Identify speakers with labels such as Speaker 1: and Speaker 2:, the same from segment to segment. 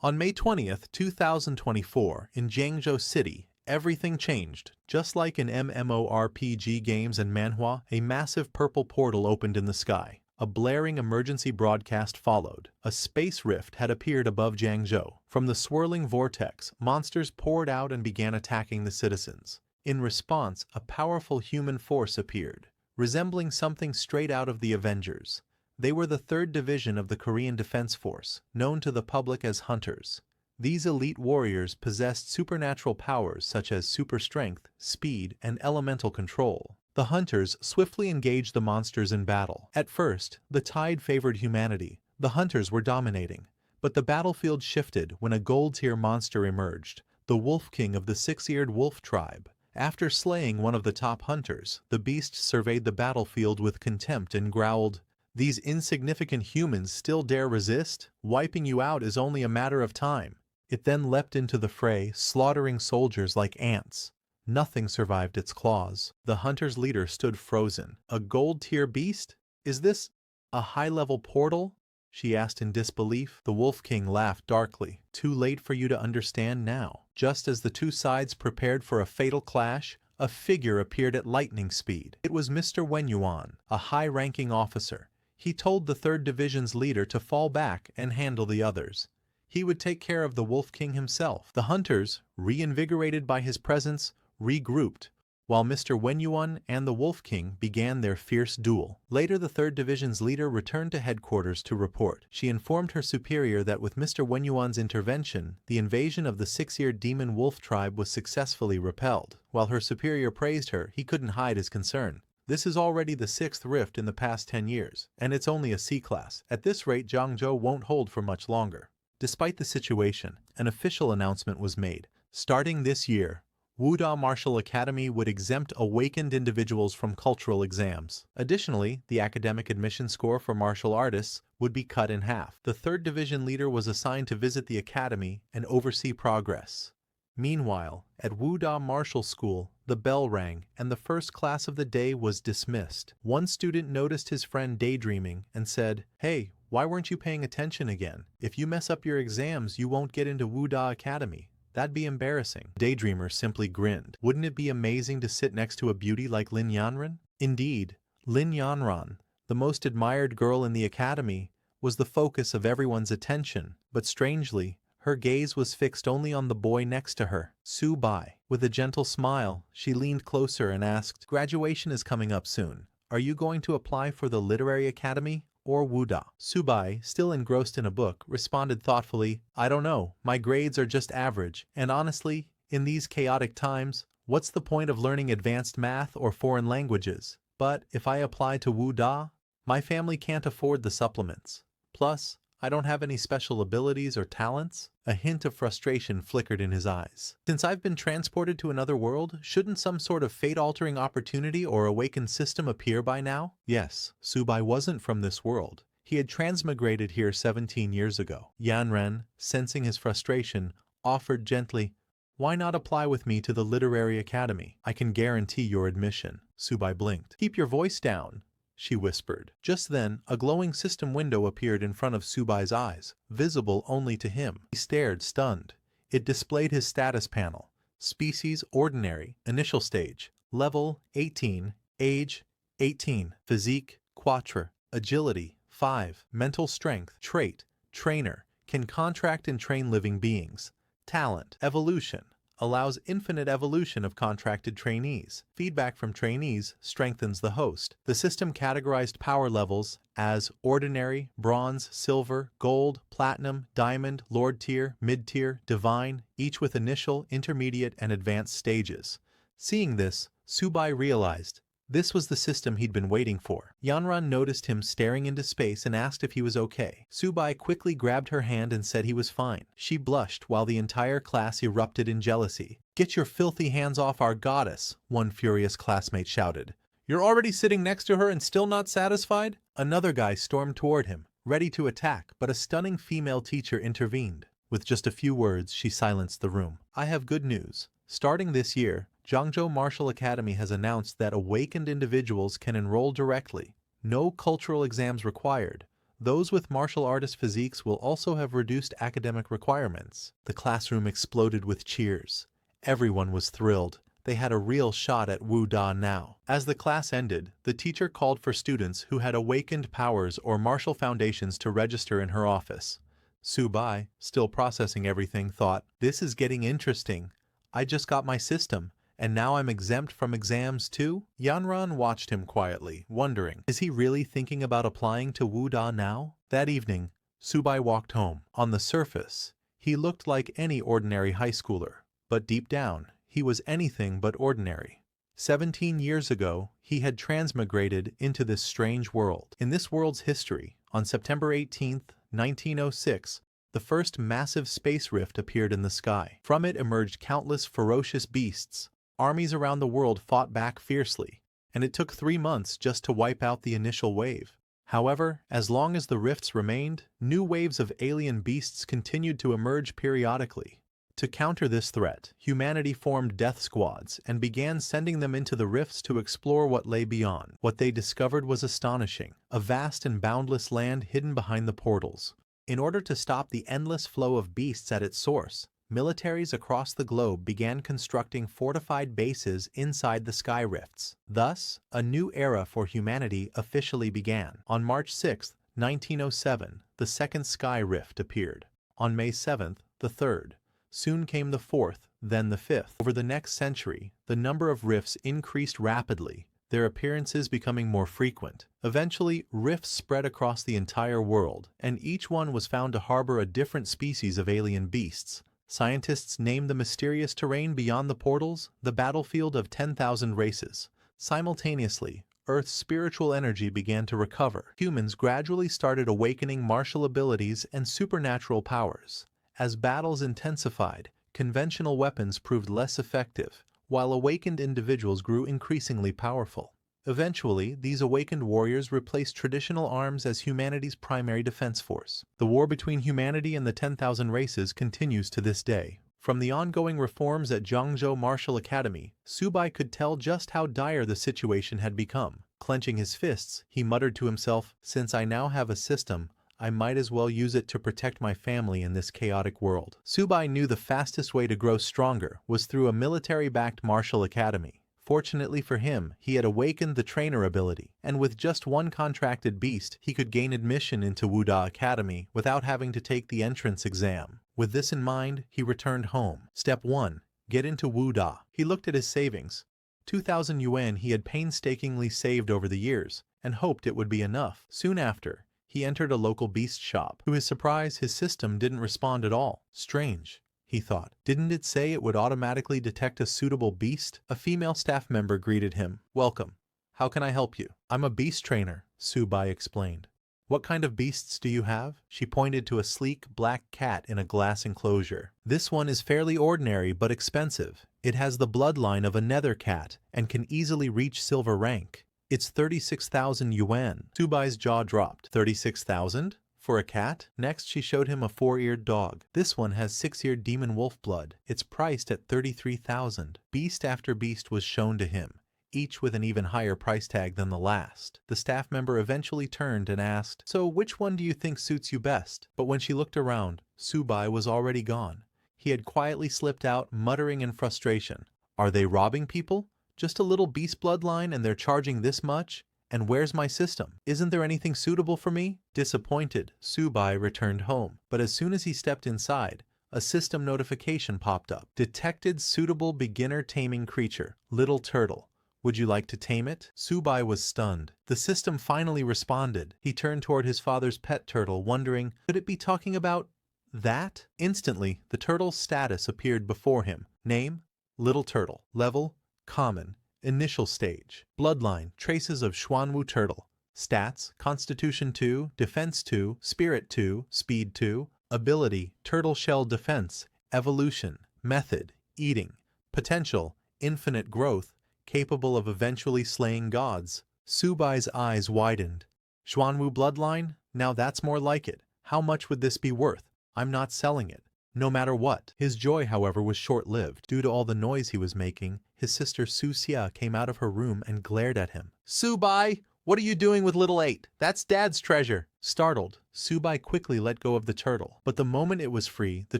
Speaker 1: On May 20th, 2024, in Jiangzhou City, everything changed. Just like in MMORPG games and Manhwa, a massive purple portal opened in the sky. A blaring emergency broadcast followed. A space rift had appeared above Jiangzhou. From the swirling vortex, monsters poured out and began attacking the citizens. In response, a powerful human force appeared, resembling something straight out of the Avengers. They were the 3rd Division of the Korean Defense Force, known to the public as Hunters. These elite warriors possessed supernatural powers such as super strength, speed, and elemental control. The Hunters swiftly engaged the monsters in battle. At first, the tide favored humanity. The Hunters were dominating. But the battlefield shifted when a gold-tier monster emerged, the Wolf King of the 6-eared wolf tribe. After slaying one of the top hunters, the beast surveyed the battlefield with contempt and growled, "These insignificant humans still dare resist? Wiping you out is only a matter of time." It then leapt into the fray, slaughtering soldiers like ants. Nothing survived its claws. The hunter's leader stood frozen. "A gold-tier beast? Is this a high-level portal?" she asked in disbelief. The Wolf King laughed darkly. "Too late for you to understand now." Just as the two sides prepared for a fatal clash, a figure appeared at lightning speed. It was Mr. Wenyuan, a high-ranking officer. He told the 3rd Division's leader to fall back and handle the others. He would take care of the Wolf King himself. The hunters, reinvigorated by his presence, regrouped, while Mr. Wenyuan and the Wolf King began their fierce duel. Later, the 3rd Division's leader returned to headquarters to report. She informed her superior that with Mr. Wenyuan's intervention, the invasion of the 6-eared demon wolf tribe was successfully repelled. While her superior praised her, he couldn't hide his concern. "This is already the 6th rift in the past 10 years, and it's only a C-class. At this rate, Jiangzhou won't hold for much longer." Despite the situation, an official announcement was made. Starting this year, Wua Martial Academy would exempt awakened individuals from cultural exams. Additionally, the academic admission score for martial artists would be cut in half. The 3rd Division leader was assigned to visit the academy and oversee progress. Meanwhile, at Wua Martial School, the bell rang and the first class of the day was dismissed. One student noticed his friend daydreaming and said, "Hey, why weren't you paying attention again? If you mess up your exams, you won't get into Wua Academy. That'd be embarrassing." Daydreamer simply grinned. Wouldn't it be amazing to sit next to a beauty like Lin Yanran? Indeed, Lin Yanran, the most admired girl in the academy, was the focus of everyone's attention, but strangely, her gaze was fixed only on the boy next to her, Subai. With a gentle smile, she leaned closer and asked, "Graduation is coming up soon. Are you going to apply for the Literary Academy or Wua?" Subai, still engrossed in a book, responded thoughtfully, "I don't know. My grades are just average, and honestly, in these chaotic times, what's the point of learning advanced math or foreign languages? But if I apply to Wua, my family can't afford the supplements. Plus, I don't have any special abilities or talents." A hint of frustration flickered in his eyes. "Since I've been transported to another world, shouldn't some sort of fate-altering opportunity or awakened system appear by now?" Yes, Subai wasn't from this world. He had transmigrated here 17 years ago. Yanran, sensing his frustration, offered gently, "Why not apply with me to the Literary Academy? I can guarantee your admission." Subai blinked. "Keep your voice down," she whispered. Just then, a glowing system window appeared in front of Subai's eyes, visible only to him. He stared, stunned. It displayed his status panel. Species Ordinary, Initial Stage, Level 18, Age 18, Physique Quatre, Agility 5, Mental Strength, Trait, Trainer, can contract and train living beings. Talent, Evolution, allows infinite evolution of contracted trainees. Feedback from trainees strengthens the host. The system categorized power levels as Ordinary, Bronze, Silver, Gold, Platinum, Diamond, Lord Tier, Mid-Tier, Divine, each with initial, intermediate, and advanced stages. Seeing this, Subai realized this was the system he'd been waiting for. Yanran noticed him staring into space and asked if he was okay. Subai quickly grabbed her hand and said he was fine. She blushed while the entire class erupted in jealousy. "Get your filthy hands off our goddess," one furious classmate shouted. "You're already sitting next to her and still not satisfied?" Another guy stormed toward him, ready to attack, but a stunning female teacher intervened. With just a few words, she silenced the room. "I have good news. Starting this year, Jiangzhou Martial Academy has announced that awakened individuals can enroll directly. No cultural exams required. Those with martial artist physiques will also have reduced academic requirements. The classroom exploded with cheers. Everyone was thrilled. They had a real shot at Wu Da now. As the class ended, the teacher called for students who had awakened powers or martial foundations to register in her office. Subai, still processing everything, thought, "This is getting interesting. I just got my system, and now I'm exempt from exams too?" Yanran watched him quietly, wondering, is he really thinking about applying to Wu Da now? That evening, Subai walked home. On the surface, he looked like any ordinary high schooler, but deep down, he was anything but ordinary. 17 years ago, he had transmigrated into this strange world. In this world's history, on September 18th, 1906, the first massive space rift appeared in the sky. From it emerged countless ferocious beasts. Armies around the world fought back fiercely, and it took 3 months just to wipe out the initial wave. However, as long as the rifts remained, new waves of alien beasts continued to emerge periodically. To counter this threat, humanity formed death squads and began sending them into the rifts to explore what lay beyond. What they discovered was astonishing, a vast and boundless land hidden behind the portals. In order to stop the endless flow of beasts at its source, militaries across the globe began constructing fortified bases inside the sky rifts. Thus, a new era for humanity officially began. On March 6, 1907, the second sky rift appeared. On May 7th, the third. Soon came the fourth, then the fifth. Over the next century, the number of rifts increased rapidly, their appearances becoming more frequent. Eventually, rifts spread across the entire world, and each one was found to harbor a different species of alien beasts. Scientists named the mysterious terrain beyond the portals the battlefield of 10,000 races. Simultaneously, Earth's spiritual energy began to recover. Humans gradually started awakening martial abilities and supernatural powers. As battles intensified, conventional weapons proved less effective, while awakened individuals grew increasingly powerful. Eventually, these awakened warriors replaced traditional arms as humanity's primary defense force. The war between humanity and the 10,000 races continues to this day. From the ongoing reforms at Zhangzhou Martial Academy, Subai could tell just how dire the situation had become. Clenching his fists, he muttered to himself, "Since I now have a system, I might as well use it to protect my family in this chaotic world." Subai knew the fastest way to grow stronger was through a military-backed martial academy. Fortunately for him, he had awakened the trainer ability, and with just one contracted beast, he could gain admission into Wua Academy without having to take the entrance exam. With this in mind, he returned home. Step 1. Get into Wua. He looked at his savings. 2,000 yuan he had painstakingly saved over the years, and hoped it would be enough. Soon after, he entered a local beast shop. To his surprise, his system didn't respond at all. Strange, he thought. Didn't it say it would automatically detect a suitable beast? A female staff member greeted him. "Welcome. How can I help you?" "I'm a beast trainer," Subai explained. "What kind of beasts do you have?" She pointed to a sleek black cat in a glass enclosure. "This one is fairly ordinary but expensive. It has the bloodline of a nether cat and can easily reach silver rank. It's 36,000 yuan. Subai's jaw dropped. 36,000? For a cat? Next, she showed him a 4-eared dog. This one has 6-eared demon wolf blood. It's priced at 33,000. Beast after beast was shown to him, each with an even higher price tag than the last. The staff member eventually turned and asked, "So which one do you think suits you best?" But when she looked around, Subai was already gone. He had quietly slipped out, muttering in frustration, "Are they robbing people? Just a little beast bloodline and they're charging this much? And where's my system? Isn't there anything suitable for me?" Disappointed, Subai returned home. But as soon as he stepped inside, a system notification popped up. "Detected suitable beginner taming creature, little turtle. Would you like to tame it?" Subai was stunned. The system finally responded. He turned toward his father's pet turtle, wondering, could it be talking about that? Instantly, the turtle's status appeared before him. Name: Little Turtle. Level: Common. Initial stage. Bloodline: traces of Xuanwu turtle. Stats: Constitution 2, Defense 2, Spirit 2, Speed 2. Ability: Turtle Shell Defense. Evolution: Method: Eating. Potential: Infinite growth, capable of eventually slaying gods. Subai's eyes widened. Xuanwu bloodline? Now that's more like it. How much would this be worth? I'm not selling it. No matter what. His joy, however, was short-lived. Due to all the noise he was making, his sister Su Xia came out of her room and glared at him. "Subai, What are you doing with little 8? That's Dad's treasure. Startled, Subai quickly let go of the turtle. But the moment it was free, the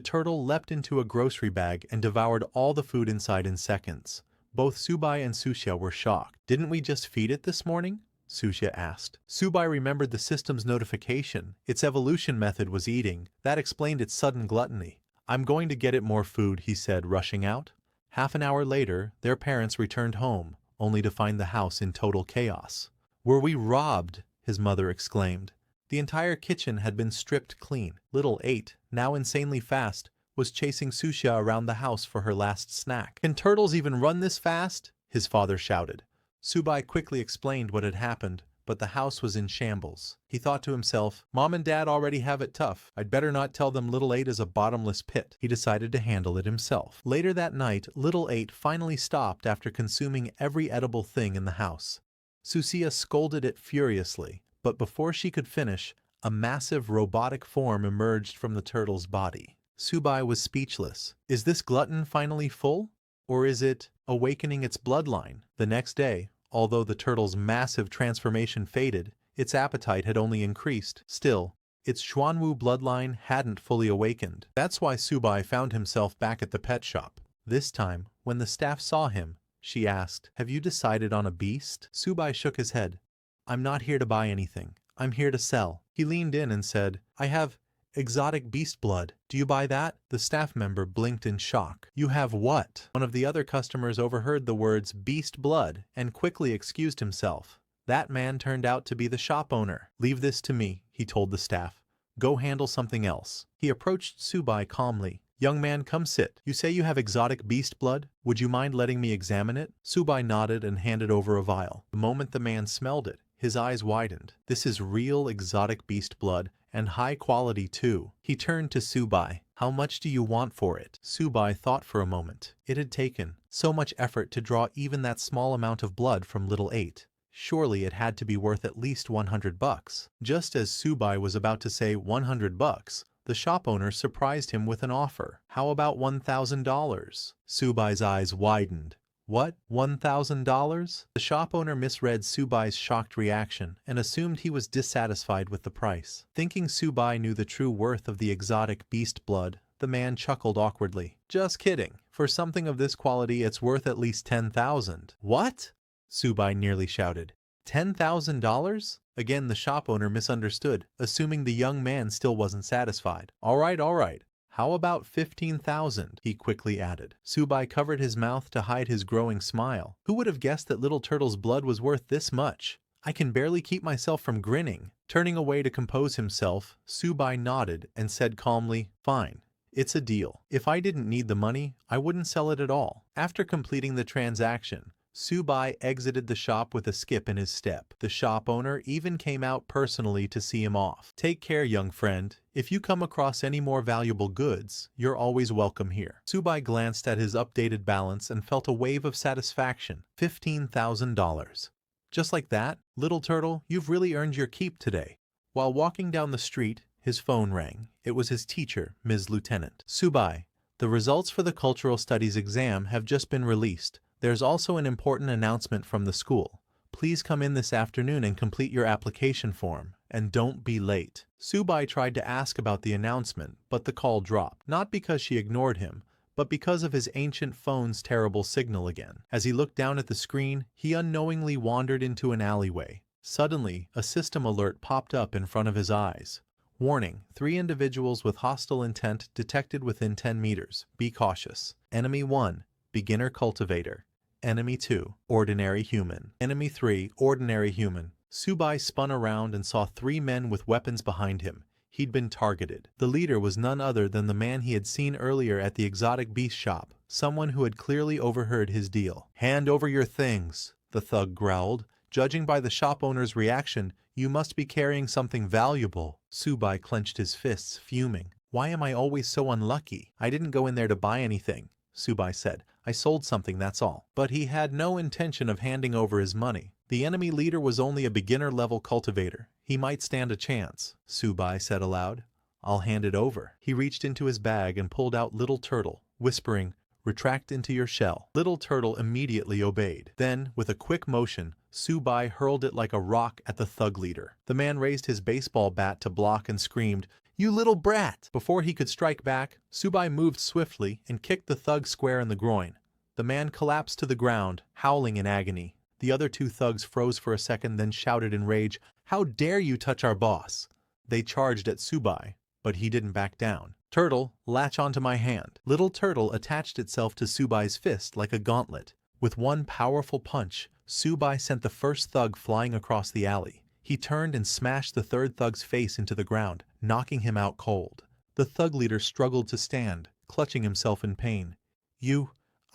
Speaker 1: turtle leapt into a grocery bag and devoured all the food inside in seconds. Both Subai and Susha were shocked. Didn't we just feed it this morning? Susha asked. Subai remembered the system's notification. Its evolution method was eating. That explained its sudden gluttony. I'm going to get it more food, he said, rushing out. Half an hour later, their parents returned home, only to find the house in total chaos. Were we robbed? His mother exclaimed. The entire kitchen had been stripped clean. Little 8, now insanely fast, was chasing Susha around the house for her last snack. Can turtles even run this fast? His father shouted. Subai quickly explained what had happened, but the house was in shambles. He thought to himself, Mom and Dad already have it tough. I'd better not tell them little 8 is a bottomless pit. He decided to handle it himself. Later that night, little 8 finally stopped after consuming every edible thing in the house. Susia scolded it furiously, but before she could finish, a massive robotic form emerged from the turtle's body. Subai was speechless. Is this glutton finally full? Or is it awakening its bloodline? The next day, although the turtle's massive transformation faded, its appetite had only increased. Still, its Xuanwu bloodline hadn't fully awakened. That's why Subai found himself back at the pet shop. This time, when the staff saw him, she asked, Have you decided on a beast? Subai shook his head. I'm not here to buy anything. I'm here to sell. He leaned in and said, I have exotic beast blood. Do you buy that? The staff member blinked in shock. You have what? One of the other customers overheard the words beast blood and quickly excused himself. That man turned out to be the shop owner. Leave this to me, he told the staff. Go handle something else. He approached Subai calmly. Young man, come sit. You say you have exotic beast blood? Would you mind letting me examine it? Subai nodded and handed over a vial. The moment the man smelled it, his eyes widened. This is real exotic beast blood, and high quality too. He turned to Subai. How much do you want for it? Subai thought for a moment. It had taken so much effort to draw even that small amount of blood from little 8. Surely it had to be worth at least $100. Just as Subai was about to say $100, the shop owner surprised him with an offer. How about $1,000? Subai's eyes widened. What? $1,000? The shop owner misread Subai's shocked reaction and assumed he was dissatisfied with the price. Thinking Subai knew the true worth of the exotic beast blood, the man chuckled awkwardly. Just kidding. For something of this quality, it's worth at least $10,000. What? Subai nearly shouted. $10,000? Again, the shop owner misunderstood, assuming the young man still wasn't satisfied. All right. How about 15,000? He quickly added. Subai covered his mouth to hide his growing smile. Who would have guessed that little turtle's blood was worth this much? I can barely keep myself from grinning. Turning away to compose himself, Subai nodded and said calmly, Fine. It's a deal. If I didn't need the money, I wouldn't sell it at all. After completing the transaction, Subai exited the shop with a skip in his step. The shop owner even came out personally to see him off. Take care, young friend. If you come across any more valuable goods, you're always welcome here. Subai glanced at his updated balance and felt a wave of satisfaction. $15,000. Just like that, little turtle, you've really earned your keep today. While walking down the street, his phone rang. It was his teacher, Ms. Lieutenant. Subai, the results for the Cultural Studies exam have just been released. There's also an important announcement from the school. Please come in this afternoon and complete your application form, and don't be late. Subai tried to ask about the announcement, but the call dropped. Not because she ignored him, but because of his ancient phone's terrible signal again. As he looked down at the screen, he unknowingly wandered into an alleyway. Suddenly, a system alert popped up in front of his eyes. Warning, 3 individuals with hostile intent detected within 10 meters. Be cautious. Enemy 1, Beginner Cultivator. Enemy 2, Ordinary Human. Enemy 3, Ordinary Human. Subai spun around and saw 3 men with weapons behind him. He'd been targeted. The leader was none other than the man he had seen earlier at the exotic beast shop, someone who had clearly overheard his deal. Hand over your things, the thug growled. Judging by the shop owner's reaction, you must be carrying something valuable. Subai clenched his fists, fuming. Why am I always so unlucky? I didn't go in there to buy anything, Subai said. I sold something, that's all. But he had no intention of handing over his money. The enemy leader was only a beginner-level cultivator. He might stand a chance, Subai said aloud. I'll hand it over. He reached into his bag and pulled out Little Turtle, whispering, retract into your shell. Little Turtle immediately obeyed. Then, with a quick motion, Subai hurled it like a rock at the thug leader. The man raised his baseball bat to block and screamed, "You little brat!" Before he could strike back, Subai moved swiftly and kicked the thug square in the groin. The man collapsed to the ground, howling in agony. The other two thugs froze for a second, then shouted in rage, "How dare you touch our boss!" They charged at Subai, but he didn't back down. "Turtle, latch onto my hand." Little Turtle attached itself to Subai's fist like a gauntlet. With one powerful punch, Subai sent the first thug flying across the alley. He turned and smashed the third thug's face into the ground, knocking him out cold. The thug leader struggled to stand, clutching himself in pain.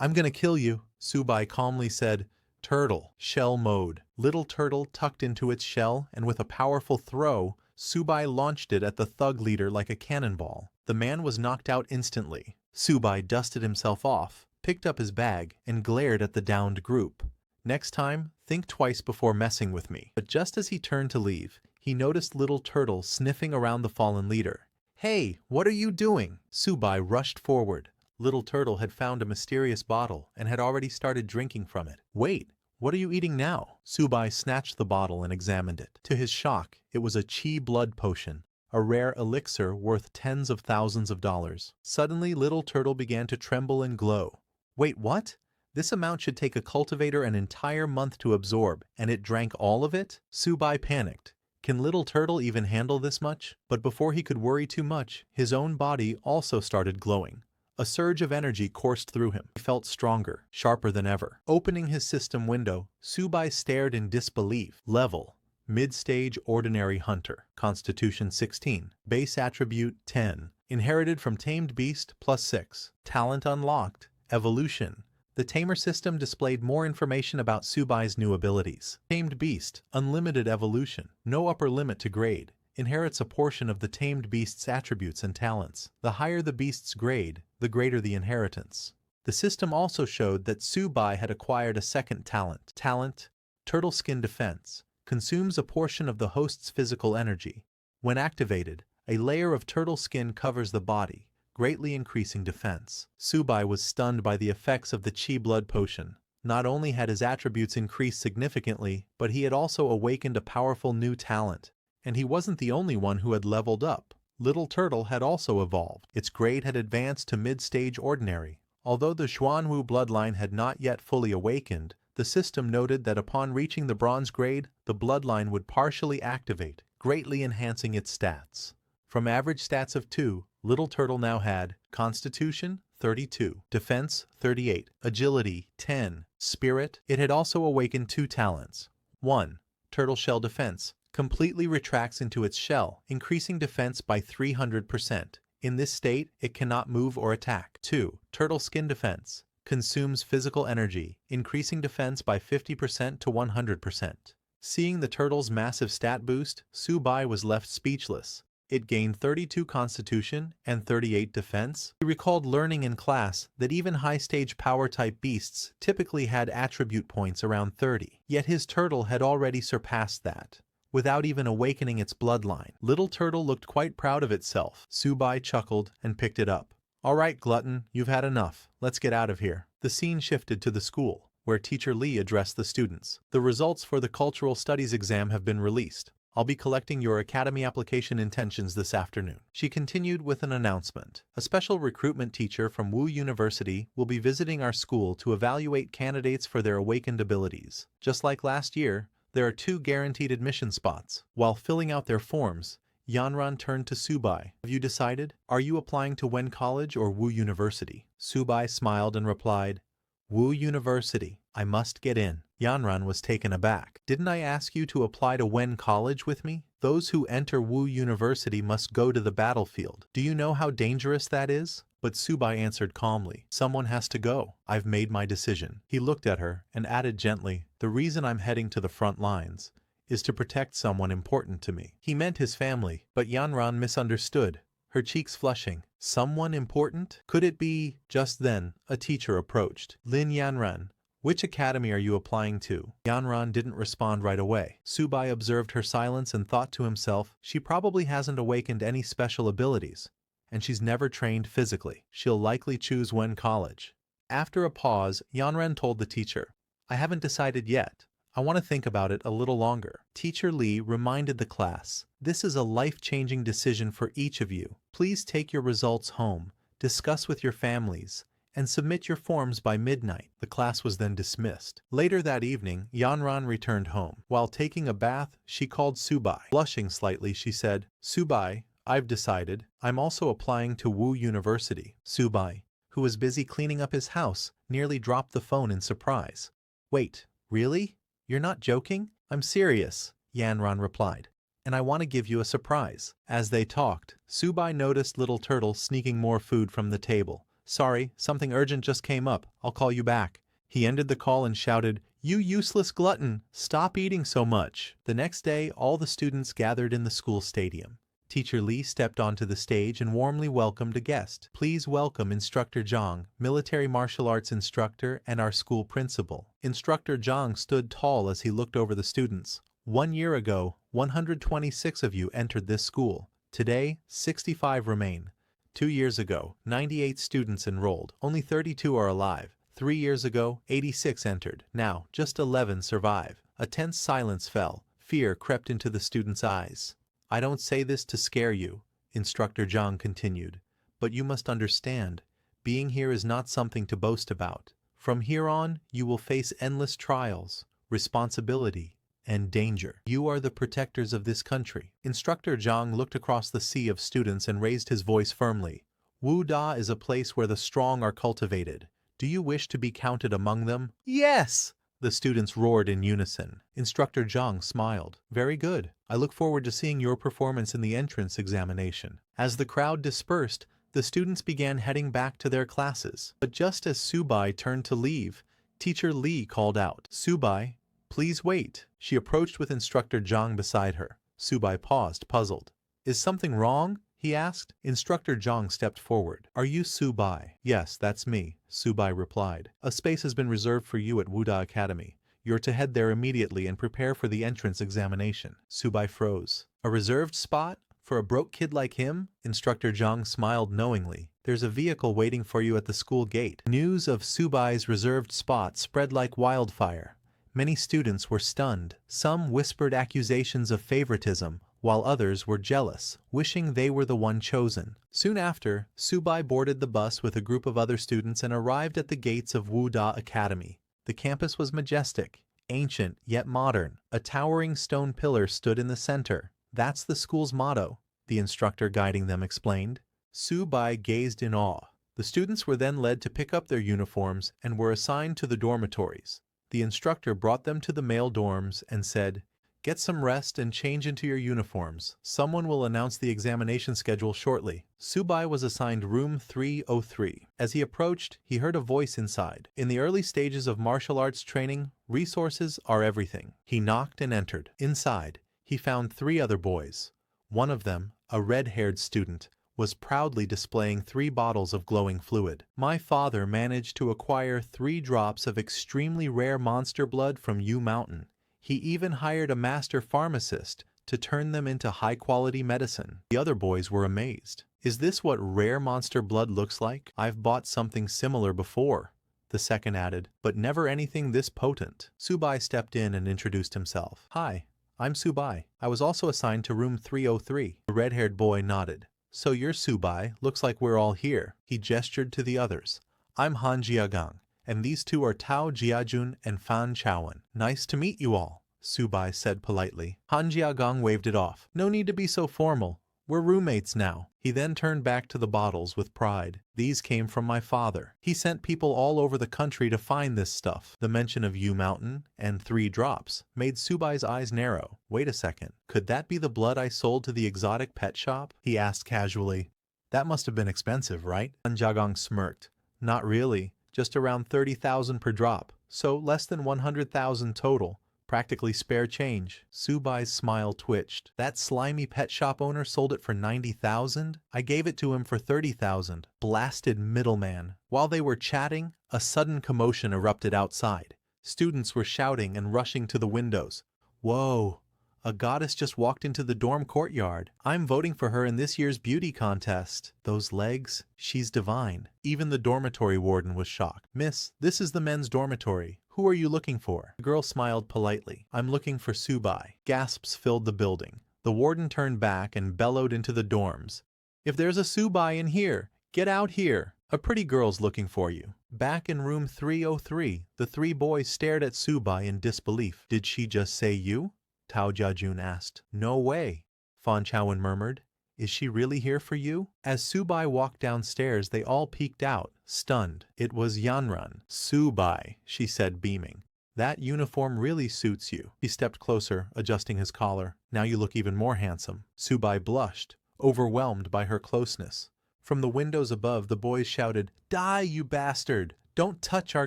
Speaker 1: I'm gonna kill you," Subai calmly said. "Turtle, shell mode." Little Turtle tucked into its shell, and with a powerful throw, Subai launched it at the thug leader like a cannonball. The man was knocked out instantly. Subai dusted himself off, picked up his bag, and glared at the downed group. "Next time, think twice before messing with me." But just as he turned to leave, he noticed Little Turtle sniffing around the fallen leader. "Hey, what are you doing?" Subai rushed forward. Little Turtle had found a mysterious bottle and had already started drinking from it. "Wait, what are you eating now?" Subai snatched the bottle and examined it. To his shock, it was a chi blood potion, a rare elixir worth tens of thousands of dollars. Suddenly, Little Turtle began to tremble and glow. "Wait, what? This amount should take a cultivator an entire month to absorb, and it drank all of it?" Subai panicked. Can Little Turtle even handle this much? But before he could worry too much, his own body also started glowing. A surge of energy coursed through him. He felt stronger, sharper than ever. Opening his system window, Subai stared in disbelief. Level: Mid-stage Ordinary Hunter. Constitution 16. Base Attribute 10. Inherited from Tamed Beast +6. Talent unlocked: Evolution. The Tamer system displayed more information about Subai's new abilities. Tamed Beast, Unlimited Evolution. No upper limit to grade. Inherits a portion of the tamed beast's attributes and talents. The higher the beast's grade, the greater the inheritance. The system also showed that Subai had acquired a second talent. Talent: Turtle Skin Defense. Consumes a portion of the host's physical energy. When activated, a layer of turtle skin covers the body, greatly increasing defense. Subai was stunned by the effects of the chi blood potion. Not only had his attributes increased significantly, but he had also awakened a powerful new talent. And he wasn't the only one who had leveled up. Little Turtle had also evolved. Its grade had advanced to mid-stage ordinary. Although the Xuanwu bloodline had not yet fully awakened, the system noted that upon reaching the bronze grade, the bloodline would partially activate, greatly enhancing its stats. From average stats of 2, Little Turtle now had Constitution 32, Defense 38, Agility 10, Spirit. It had also awakened 2 talents. 1. Turtle Shell Defense. Completely retracts into its shell, increasing defense by 300%. In this state, it cannot move or attack. 2. Turtle Skin Defense. Consumes physical energy, increasing defense by 50% to 100%. Seeing the turtle's massive stat boost, Subai was left speechless. It gained 32 Constitution and 38 Defense. He recalled learning in class that even high-stage power-type beasts typically had attribute points around 30. Yet his turtle had already surpassed that, without even awakening its bloodline. Little Turtle looked quite proud of itself. Subai chuckled and picked it up. "All right, glutton, you've had enough. Let's get out of here." The scene shifted to the school, where Teacher Lee addressed the students. "The results for the Cultural Studies exam have been released. I'll be collecting your academy application intentions this afternoon." She continued with an announcement. "A special recruitment teacher from Wu University will be visiting our school to evaluate candidates for their awakened abilities. Just like last year, there are 2 guaranteed admission spots." While filling out their forms, Yanran turned to Subai. "Have you decided? Are you applying to Wen College or Wu University?" Subai smiled and replied, "Wu University. I must get in." Yanran was taken aback. "Didn't I ask you to apply to Wen College with me? Those who enter Wu University must go to the battlefield. Do you know how dangerous that is?" But Subai answered calmly, "Someone has to go. I've made my decision." He looked at her and added gently, "The reason I'm heading to the front lines is to protect someone important to me." He meant his family, but Yanran misunderstood, her cheeks flushing. "Someone important? Could it be?" Just then, a teacher approached. "Lin Yanran, which academy are you applying to?" Yanran didn't respond right away. Subai observed her silence and thought to himself, she probably hasn't awakened any special abilities, and she's never trained physically. She'll likely choose Wen College. After a pause, Yanran told the teacher, I haven't decided yet. I want to think about it a little longer. Teacher Lee reminded the class, this is a life-changing decision for each of you. Please take your results home, discuss with your families, and submit your forms by midnight. The class was then dismissed. Later that evening, Yanran returned home. While taking a bath, she called Subai. Blushing slightly, she said, Subai, I've decided. I'm also applying to Wu University. Subai, who was busy cleaning up his house, nearly dropped the phone in surprise. Wait, really? You're not joking? I'm serious, Yanran replied. And I want to give you a surprise. As they talked, Subai noticed Little Turtle sneaking more food from the table. Sorry, something urgent just came up. I'll call you back. He ended the call and shouted, You useless glutton! Stop eating so much! The next day, all the students gathered in the school stadium. Teacher Lee stepped onto the stage and warmly welcomed a guest. Please welcome Instructor Zhang, military martial arts instructor and our school principal. Instructor Zhang stood tall as he looked over the students. 1 year ago, 126 of you entered this school. Today, 65 remain. 2 years ago, 98 students enrolled. Only 32 are alive. 3 years ago, 86 entered. Now, just 11 survive. A tense silence fell. Fear crept into the students' eyes. I don't say this to scare you, Instructor Zhang continued, but you must understand, being here is not something to boast about. From here on, you will face endless trials, responsibility, and danger. You are the protectors of this country. Instructor Zhang looked across the sea of students and raised his voice firmly. Wu Da is a place where the strong are cultivated. Do you wish to be counted among them? Yes! The students roared in unison. Instructor Zhang smiled. Very good. I look forward to seeing your performance in the entrance examination. As the crowd dispersed, the students began heading back to their classes. But just as Subai turned to leave, Teacher Lee called out, Subai, please wait. She approached with Instructor Zhang beside her. Subai paused, puzzled. Is something wrong? He asked. Instructor Zhang stepped forward. Are you Subai? Yes, that's me, Subai replied. A space has been reserved for you at Wua Academy. You're to head there immediately and prepare for the entrance examination. Subai froze. A reserved spot? For a broke kid like him? Instructor Zhang smiled knowingly. There's a vehicle waiting for you at the school gate. News of Subai's reserved spot spread like wildfire. Many students were stunned. Some whispered accusations of favoritism, while others were jealous, wishing they were the one chosen. Soon after, Subai boarded the bus with a group of other students and arrived at the gates of Wua Academy. The campus was majestic, ancient yet modern. A towering stone pillar stood in the center. That's the school's motto, the instructor guiding them explained. Subai gazed in awe. The students were then led to pick up their uniforms and were assigned to the dormitories. The instructor brought them to the male dorms and said, Get some rest and change into your uniforms. Someone will announce the examination schedule shortly. Subai was assigned room 303. As he approached, he heard a voice inside. In the early stages of martial arts training, resources are everything. He knocked and entered. Inside, he found 3 other boys. One of them, a red-haired student, was proudly displaying 3 bottles of glowing fluid. My father managed to acquire 3 drops of extremely rare monster blood from Yu Mountain. He even hired a master pharmacist to turn them into high-quality medicine. The other boys were amazed. Is this what rare monster blood looks like? I've bought something similar before, the second added, but never anything this potent. Subai stepped in and introduced himself. Hi, I'm Subai. I was also assigned to room 303. The red-haired boy nodded. So you're Subai. Looks like we're all here. He gestured to the others. I'm Han Jiagang. And these 2 are Tao Jiajun and Fan Chaowen. Nice to meet you all, Subai said politely. Han Jiagang waved it off. No need to be so formal. We're roommates now. He then turned back to the bottles with pride. These came from my father. He sent people all over the country to find this stuff. The mention of Yu Mountain and 3 drops made Subai's eyes narrow. Wait a second. Could that be the blood I sold to the exotic pet shop? He asked casually. That must have been expensive, right? Han Jiagang smirked. Not really. Just around 30,000 per drop, so less than 100,000 total. Practically spare change. Subai's smile twitched. That slimy pet shop owner sold it for 90,000? I gave it to him for 30,000. Blasted middleman. While they were chatting, a sudden commotion erupted outside. Students were shouting and rushing to the windows. Whoa! A goddess just walked into the dorm courtyard. I'm voting for her in this year's beauty contest. Those legs, she's divine. Even the dormitory warden was shocked. Miss, this is the men's dormitory. Who are you looking for? The girl smiled politely. I'm looking for Subai. Gasps filled the building. The warden turned back and bellowed into the dorms. If there's a Subai in here, get out here. A pretty girl's looking for you. Back in room 303, the three boys stared at Subai in disbelief. Did she just say you? Tao Jiajun asked. No way, Fan Chaowen murmured. Is she really here for you? As Subai walked downstairs, they all peeked out, stunned. It was Yanran. Subai, she said, beaming. That uniform really suits you. He stepped closer, adjusting his collar. Now you look even more handsome. Subai blushed, overwhelmed by her closeness. From the windows above, the boys shouted, Die, you bastard! Don't touch our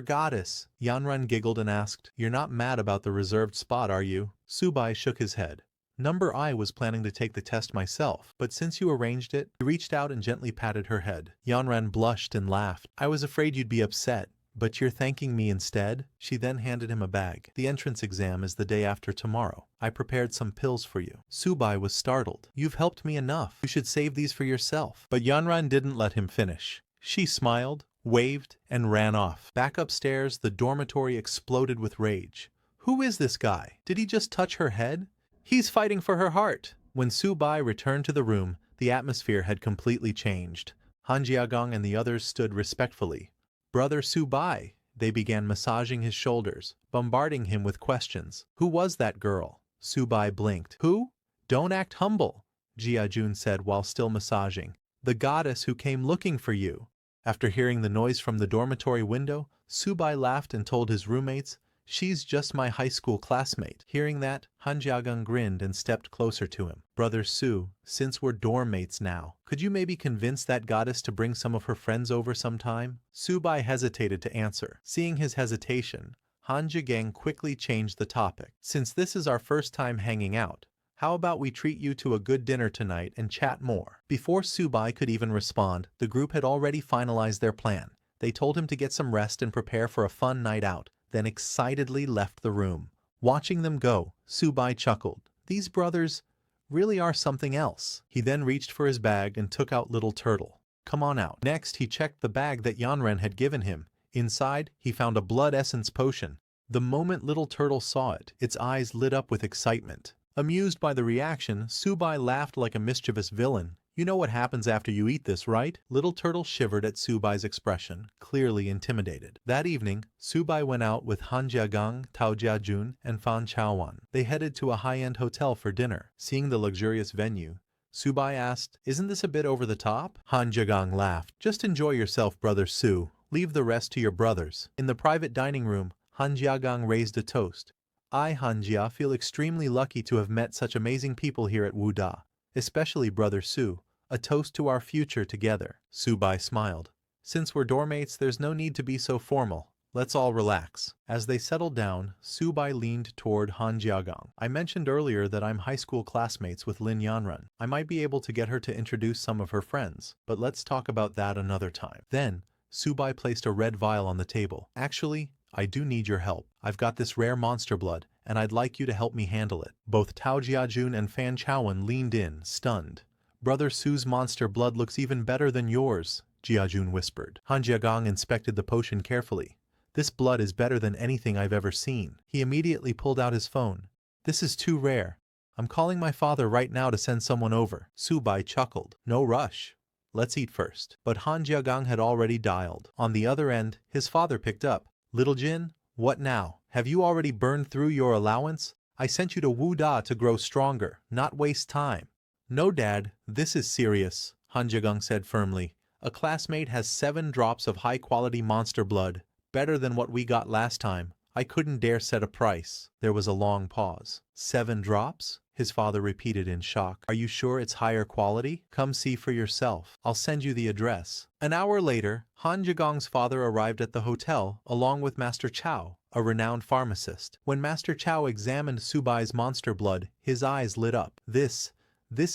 Speaker 1: goddess! Yanran giggled and asked, You're not mad about the reserved spot, are you? Subai shook his head. Number I was planning to take the test myself, but since you arranged it, he reached out and gently patted her head. Yanran blushed and laughed. I was afraid you'd be upset. But you're thanking me instead? She then handed him a bag. The entrance exam is the day after tomorrow. I prepared some pills for you. Subai was startled. You've helped me enough. You should save these for yourself. But Yanran didn't let him finish. She smiled, waved, and ran off. Back upstairs, the dormitory exploded with rage. Who is this guy? Did he just touch her head? He's fighting for her heart. When Subai returned to the room, the atmosphere had completely changed. Han Jiagong and the others stood respectfully. Brother Subai, they began massaging his shoulders, bombarding him with questions. Who was that girl? Subai blinked. Who? Don't act humble, Jiajun said while still massaging. The goddess who came looking for you. After hearing the noise from the dormitory window, Subai laughed and told his roommates, She's just my high school classmate. Hearing that, Han Jiagong grinned and stepped closer to him. Brother Su, since we're dorm mates now, could you maybe convince that goddess to bring some of her friends over sometime? Subai hesitated to answer. Seeing his hesitation, Han Jiagong quickly changed the topic. Since this is our first time hanging out, how about we treat you to a good dinner tonight and chat more? Before Subai could even respond, the group had already finalized their plan. They told him to get some rest and prepare for a fun night out, then excitedly left the room. Watching them go, Subai chuckled. These brothers really are something else. He then reached for his bag and took out Little Turtle. Come on out. Next, he checked the bag that Yanran had given him. Inside, he found a blood essence potion. The moment Little Turtle saw it, its eyes lit up with excitement. Amused by the reaction, Subai laughed like a mischievous villain. You know what happens after you eat this, right? Little Turtle shivered at Subai's expression, clearly intimidated. That evening, Subai went out with Han Jiagong, Tao Jiajun, and Fan Chaowen. They headed to a high-end hotel for dinner. Seeing the luxurious venue, Subai asked, Isn't this a bit over the top? Han Jiagong laughed. Just enjoy yourself, Brother Su. Leave the rest to your brothers. In the private dining room, Han Jiagong raised a toast. I, Han Jia, feel extremely lucky to have met such amazing people here at Wuda, especially Brother Su. A toast to our future together. Subai smiled. Since we're dormmates, there's no need to be so formal. Let's all relax. As they settled down, Subai leaned toward Han Jiagong. I mentioned earlier that I'm high school classmates with Lin Yanran. I might be able to get her to introduce some of her friends, but let's talk about that another time. Then, Subai placed a red vial on the table. Actually, I do need your help. I've got this rare monster blood, and I'd like you to help me handle it. Both Tao Jiajun and Fan Chaowen leaned in, stunned. Brother Su's monster blood looks even better than yours, Jiajun whispered. Han Jiagong inspected the potion carefully. This blood is better than anything I've ever seen. He immediately pulled out his phone. This is too rare. I'm calling my father right now to send someone over. Subai chuckled. No rush. Let's eat first. But Han Jiagong had already dialed. On the other end, his father picked up. Little Jin, what now? Have you already burned through your allowance? I sent you to Wuda to grow stronger, not waste time. No, Dad, this is serious, Han Jiagong said firmly. A classmate has 7 drops of high-quality monster blood, better than what we got last time. I couldn't dare set a price. There was a long pause. 7 drops? His father repeated in shock. Are you sure it's higher quality? Come see for yourself. I'll send you the address. An hour later, Han Jiagong's father arrived at the hotel, along with Master Chow, a renowned pharmacist. When Master Chow examined Subai's monster blood, his eyes lit up. This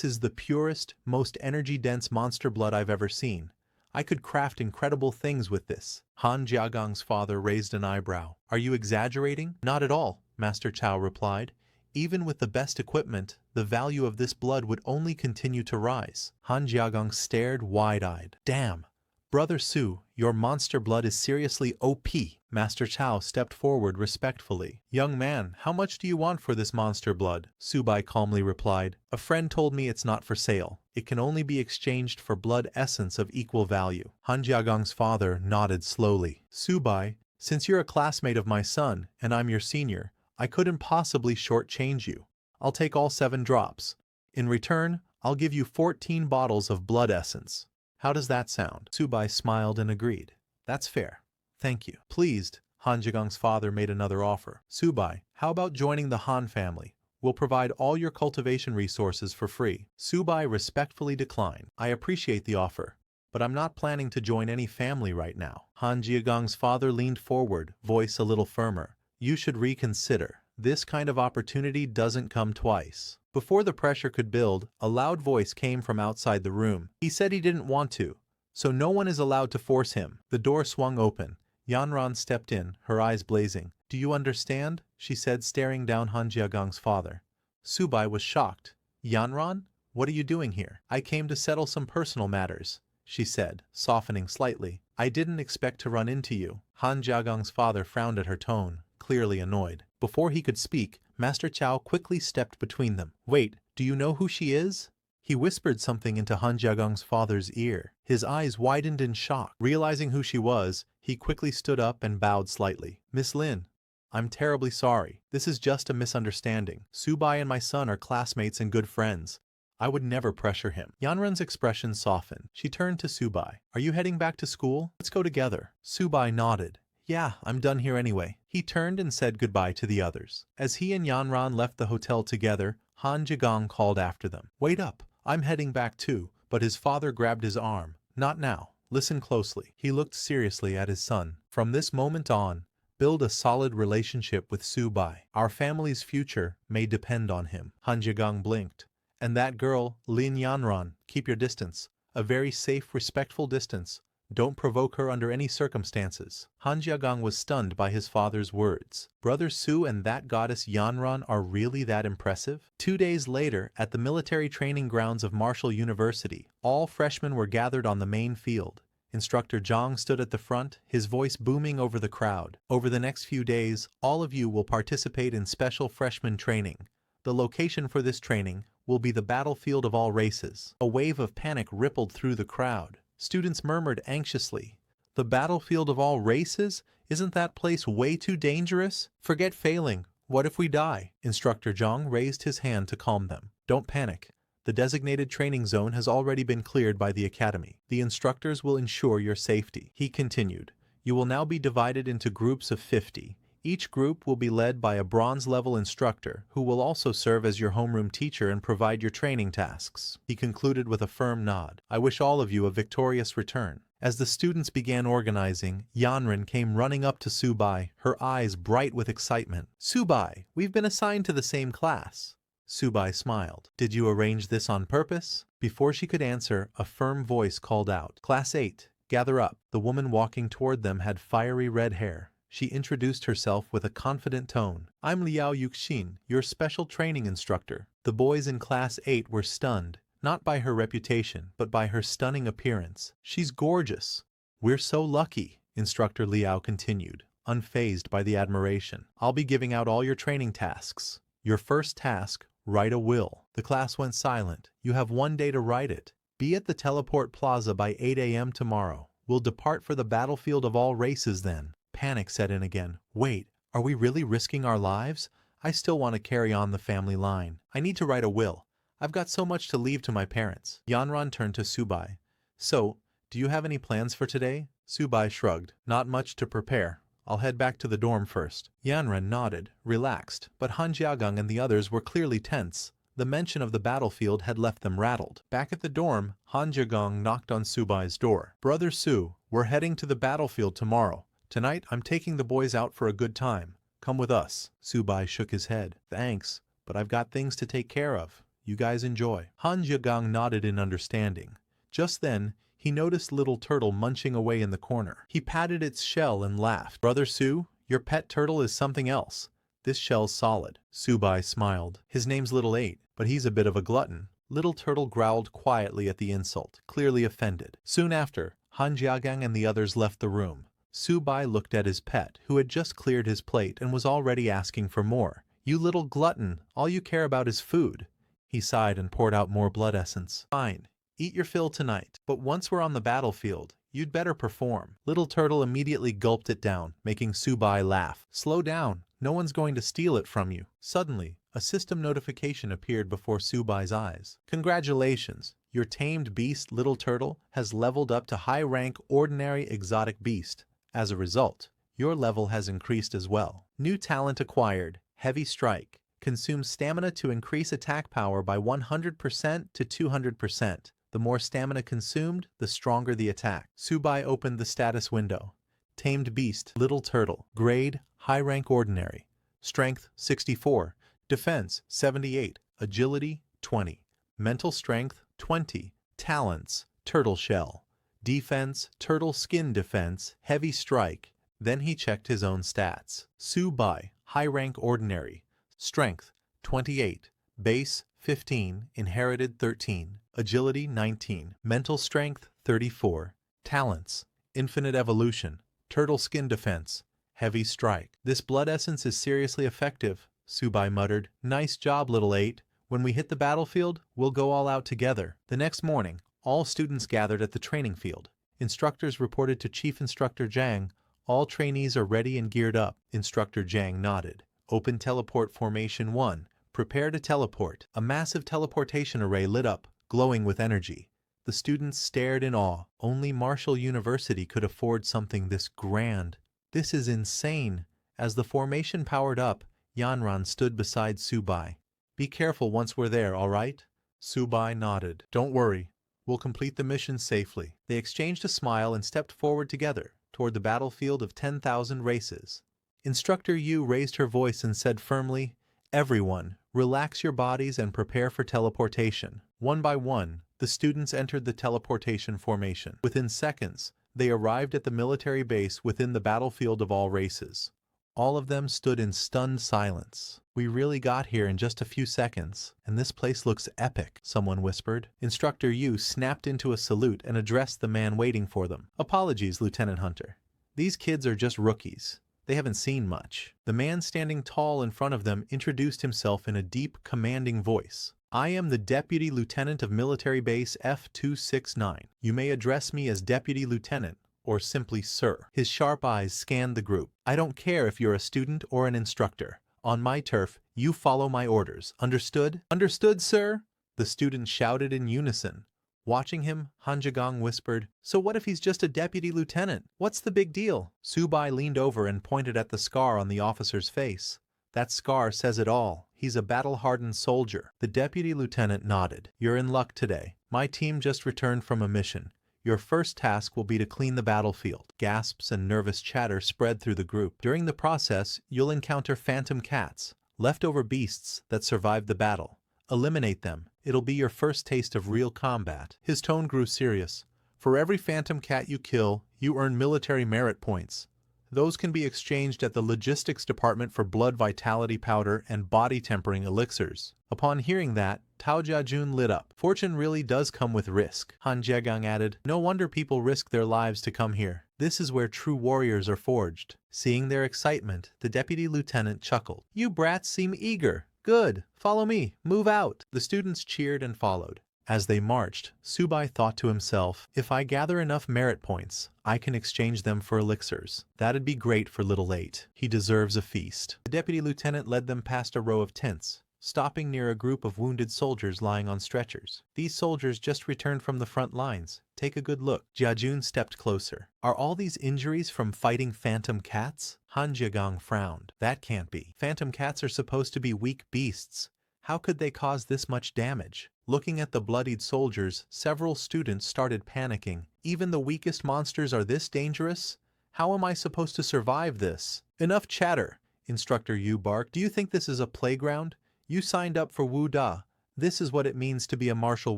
Speaker 1: is the purest, most energy-dense monster blood I've ever seen. I could craft incredible things with this. Han Jiagong's father raised an eyebrow. Are you exaggerating? Not at all, Master Chow replied. Even with the best equipment, the value of this blood would only continue to rise. Han Jiagong stared wide-eyed. Damn! Brother Su, your monster blood is seriously OP. Master Chao stepped forward respectfully. Young man, how much do you want for this monster blood? Subai calmly replied. A friend told me it's not for sale. It can only be exchanged for blood essence of equal value. Han Jiagong's father nodded slowly. Subai, since you're a classmate of my son and I'm your senior, I couldn't possibly shortchange you. I'll take all 7 drops. In return, I'll give you 14 bottles of blood essence. How does that sound? Subai smiled and agreed. That's fair. Thank you. Pleased, Han Jiagong's father made another offer. Subai, how about joining the Han family? We'll provide all your cultivation resources for free. Subai respectfully declined. I appreciate the offer, but I'm not planning to join any family right now. Han Jiagong's father leaned forward, voice a little firmer. You should reconsider. This kind of opportunity doesn't come twice. Before the pressure could build, a loud voice came from outside the room. He said he didn't want to, so no one is allowed to force him. The door swung open. Yanran stepped in, her eyes blazing. Do you understand? She said, staring down Han Jiagong's father. Subai was shocked. Yanran? What are you doing here? I came to settle some personal matters, she said, softening slightly. I didn't expect to run into you. Han Jiagong's father frowned at her tone, clearly annoyed. Before he could speak, Master Chao quickly stepped between them. Wait, do you know who she is? He whispered something into Han Jiagong's father's ear. His eyes widened in shock. Realizing who she was, he quickly stood up and bowed slightly. Miss Lin, I'm terribly sorry. This is just a misunderstanding. Subai and my son are classmates and good friends. I would never pressure him. Yanran's expression softened. She turned to Subai. Are you heading back to school? Let's go together. Subai nodded. Yeah, I'm done here anyway. He turned and said goodbye to the others. As he and Yanran left the hotel together, Han Jiagong called after them. Wait up, I'm heading back too, but his father grabbed his arm. Not now. Listen closely. He looked seriously at his son. From this moment on, build a solid relationship with Subai. Our family's future may depend on him. Han Jiagong blinked. And that girl, Lin Yanran, keep your distance. A very safe, respectful distance. Don't provoke her under any circumstances. Han Jiagong was stunned by his father's words. Brother Su and that goddess Yanran are really that impressive? 2 days later, at the military training grounds of Marshall University, all freshmen were gathered on the main field. Instructor Zhang stood at the front, his voice booming over the crowd. Over the next few days, all of you will participate in special freshman training. The location for this training will be the battlefield of all races. A wave of panic rippled through the crowd. Students murmured anxiously. The battlefield of all races? Isn't that place way too dangerous? Forget failing. What if we die? Instructor Zhang raised his hand to calm them. Don't panic. The designated training zone has already been cleared by the academy. The instructors will ensure your safety. He continued. You will now be divided into groups of 50. Each group will be led by a bronze-level instructor who will also serve as your homeroom teacher and provide your training tasks. He concluded with a firm nod. I wish all of you a victorious return. As the students began organizing, Yanran came running up to Subai, her eyes bright with excitement. Subai, we've been assigned to the same class. Subai smiled. Did you arrange this on purpose? Before she could answer, a firm voice called out. Class 8, gather up. The woman walking toward them had fiery red hair. She introduced herself with a confident tone. I'm Liao Yuxin, your special training instructor. The boys in Class 8 were stunned, not by her reputation, but by her stunning appearance. She's gorgeous. We're so lucky, Instructor Liao continued, unfazed by the admiration. I'll be giving out all your training tasks. Your first task, write a will. The class went silent. You have 1 day to write it. Be at the teleport plaza by 8 a.m. tomorrow. We'll depart for the battlefield of all races then. Panic set in again. Wait, are we really risking our lives? I still want to carry on the family line. I need to write a will. I've got so much to leave to my parents. Yanran turned to Subai. So, do you have any plans for today? Subai shrugged. Not much to prepare. I'll head back to the dorm first. Yanran nodded, relaxed, but Han Jiagong and the others were clearly tense. The mention of the battlefield had left them rattled. Back at the dorm, Han Jiagong knocked on Subai's door. Brother Su, we're heading to the battlefield tomorrow. Tonight, I'm taking the boys out for a good time. Come with us. Subai shook his head. Thanks, but I've got things to take care of. You guys enjoy. Han Jiagong nodded in understanding. Just then, he noticed Little Turtle munching away in the corner. He patted its shell and laughed. Brother Su, your pet turtle is something else. This shell's solid. Subai smiled. His name's Little 8, but he's a bit of a glutton. Little Turtle growled quietly at the insult, clearly offended. Soon after, Han Jiagang and the others left the room. Subai looked at his pet, who had just cleared his plate and was already asking for more. You little glutton, all you care about is food. He sighed and poured out more blood essence. Fine, eat your fill tonight, but once we're on the battlefield, you'd better perform. Little Turtle immediately gulped it down, making Subai laugh. Slow down, no one's going to steal it from you. Suddenly, a system notification appeared before Subai's eyes. Congratulations, your tamed beast Little Turtle has leveled up to high-rank ordinary exotic beast. As a result, your level has increased as well. New talent acquired, Heavy Strike. Consumes stamina to increase attack power by 100% to 200%. The more stamina consumed, the stronger the attack. Subai opened the status window. Tamed beast Little Turtle. Grade, high rank ordinary. Strength, 64. Defense, 78. Agility, 20. Mental strength, 20. Talents, Turtle Shell. Defense, Turtle Skin Defense, Heavy Strike. Then he checked his own stats. Subai, high rank ordinary. Strength, 28. Base, 15. Inherited, 13. Agility, 19. Mental strength, 34. Talents, Infinite Evolution. Turtle Skin Defense. Heavy Strike. This blood essence is seriously effective, Subai muttered. Nice job, Little 8. When we hit the battlefield, we'll go all out together. The next morning, all students gathered at the training field. Instructors reported to Chief Instructor Zhang. All trainees are ready and geared up. Instructor Zhang nodded. Open Teleport Formation 1. Prepare to teleport. A massive teleportation array lit up, glowing with energy. The students stared in awe. Only Marshall University could afford something this grand. This is insane. As the formation powered up, Yanran stood beside Subai. Be careful once we're there, all right? Subai nodded. Don't worry. We'll complete the mission safely. They exchanged a smile and stepped forward together, toward the battlefield of 10,000 races. Instructor Yu raised her voice and said firmly, Everyone, relax your bodies and prepare for teleportation. One by one, the students entered the teleportation formation. Within seconds, they arrived at the military base within the battlefield of all races. All of them stood in stunned silence. We really got here in just a few seconds, and this place looks epic, someone whispered. Instructor Yu snapped into a salute and addressed the man waiting for them. Apologies, Lieutenant Hunter. These kids are just rookies. They haven't seen much. The man standing tall in front of them introduced himself in a deep, commanding voice. I am the Deputy Lieutenant of Military Base F-269. You may address me as Deputy Lieutenant, or simply Sir. His sharp eyes scanned the group. I don't care if you're a student or an instructor. On my turf, you follow my orders. Understood? Understood, sir? The students shouted in unison. Watching him, Han Jiagang whispered, So what if he's just a deputy lieutenant? What's the big deal? Subai leaned over and pointed at the scar on the officer's face. That scar says it all. He's a battle-hardened soldier. The deputy lieutenant nodded. You're in luck today. My team just returned from a mission. Your first task will be to clean the battlefield. Gasps and nervous chatter spread through the group. During the process, you'll encounter phantom cats, leftover beasts that survived the battle. Eliminate them. It'll be your first taste of real combat. His tone grew serious. For every phantom cat you kill, you earn military merit points. Those can be exchanged at the logistics department for blood vitality powder and body tempering elixirs. Upon hearing that, Tao Jiajun lit up. Fortune really does come with risk, Han Jiegang added. No wonder people risk their lives to come here. This is where true warriors are forged. Seeing their excitement, the deputy lieutenant chuckled. You brats seem eager. Good. Follow me. Move out. The students cheered and followed. As they marched, Subai thought to himself, if I gather enough merit points, I can exchange them for elixirs. That'd be great for Little 8. He deserves a feast. The deputy lieutenant led them past a row of tents, stopping near a group of wounded soldiers lying on stretchers. These soldiers just returned from the front lines. Take a good look. Jiajun stepped closer. Are all these injuries from fighting phantom cats? Han Jiagang frowned. That can't be. Phantom cats are supposed to be weak beasts. How could they cause this much damage? Looking at the bloodied soldiers, several students started panicking. Even the weakest monsters are this dangerous? How am I supposed to survive this? Enough chatter, Instructor Yu barked. Do you think this is a playground? You signed up for Wu Da. This is what it means to be a martial